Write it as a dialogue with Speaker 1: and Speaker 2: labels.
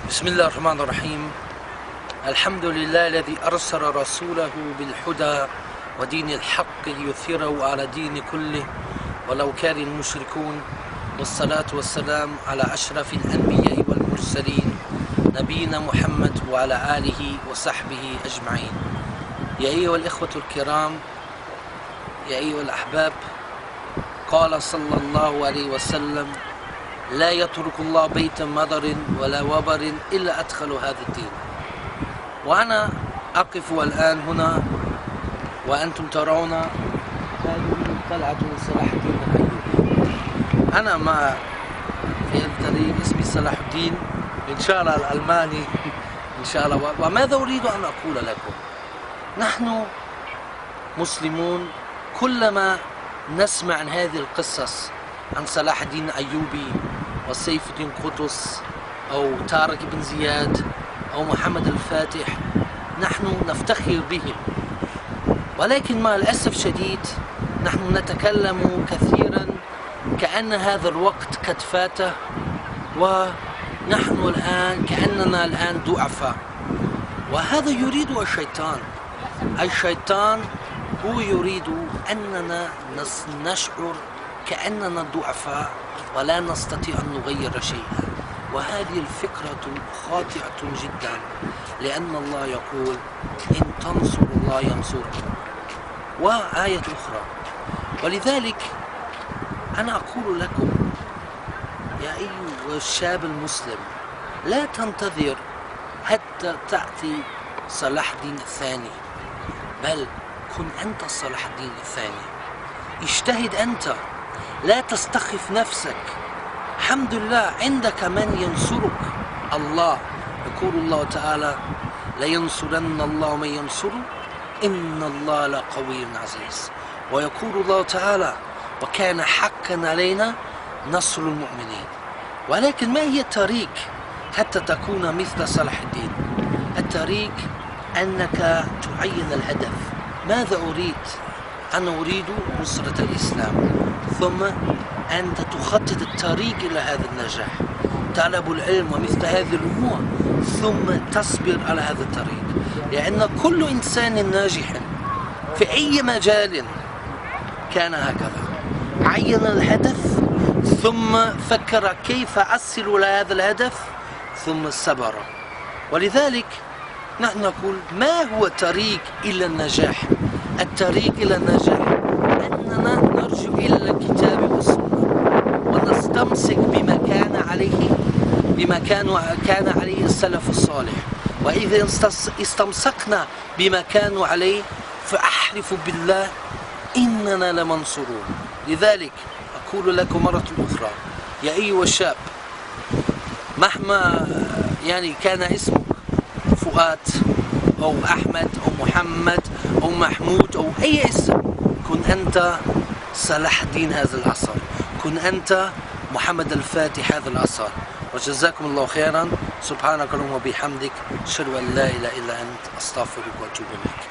Speaker 1: بسم الله الرحمن الرحيم. الحمد لله الذي أرسل رسوله بالهدى ودين الحق ليثيره على دين كله ولو كان المشركون، والصلاة والسلام على أشرف الأنبياء والمرسلين نبينا محمد وعلى آله وصحبه أجمعين. يا أيها الإخوة الكرام، يا أيها الأحباب، قال صلى الله عليه وسلم: لا يترك الله بيت مضر ولا وبر إلا أدخل هذا الدين. وأنا أقف الآن هنا وأنتم ترون هذه قلعة صلاح الدين الأيوبي. أنا مع في الطريق اسمي صلاح الدين إن شاء الله الألماني إن شاء الله. وماذا أريد أن أقول لكم؟ نحن مسلمون كلما نسمع عن هذه القصص، عن صلاح الدين الأيوبي وسيف الدين قطز أو طارق بن زياد أو محمد الفاتح، نحن نفتخر بهم، ولكن مع الأسف الشديد نحن نتكلم كثيرا كأن هذا الوقت قد فات، ونحن الآن كأننا الآن ضعفاء. وهذا يريد الشيطان هو يريد أننا نشعر كأننا ضعفاء ولا نستطيع أن نغير شيئا، وهذه الفكرة خاطئة جدا، لأن الله يقول: إن تنصروا الله ينصركم، وآية أخرى. ولذلك أنا أقول لكم يا أيها الشاب المسلم، لا تنتظر حتى تأتي صلاح الدين الثاني، بل كن أنت صلاح الدين الثاني. اجتهد أنت، لا تستخف نفسك. الحمد لله عندك من ينصرك، الله. يقول الله تعالى: لينصرن الله من ينصره إن الله لقوي عزيز. ويقول الله تعالى: وكان حقا علينا نصر المؤمنين. ولكن ما هي الطريق حتى تكون مثل صلاح الدين؟ الطريق أنك تعين الهدف. ماذا أريد؟ أنا أريد نصرة الإسلام، ثم أنت تخطط الطريق إلى هذا النجاح، طلب العلم ومثل هذه الأمور، ثم تصبر على هذا الطريق، لأن كل إنسان ناجح في أي مجال كان هكذا، عين الهدف ثم فكر كيف أصل إلى هذا الهدف ثم صبر. ولذلك نحن نقول: ما هو الطريق إلى النجاح؟ الطريق إلى النجاح أننا نرجع إلى الكتاب والسنة ونستمسك بما كان عليه السلف الصالح. وإذا استمسكنا بما كانوا عليه فأحلف بالله إننا لمنصورون. لذلك أقول لكم مرة أخرى: يا أيها الشاب، مهما كان اسمك فؤاد أو أحمد أو محمد أو محمود أو أي اسم، كن أنت صلاح الدين هذا العصر، كن أنت محمد الفاتح هذا العصر. وجزاكم الله خيرا. سبحانك اللهم وبحمدك، أشهد أن لا إله إلا أنت، أستغفرك وأتوب إليك.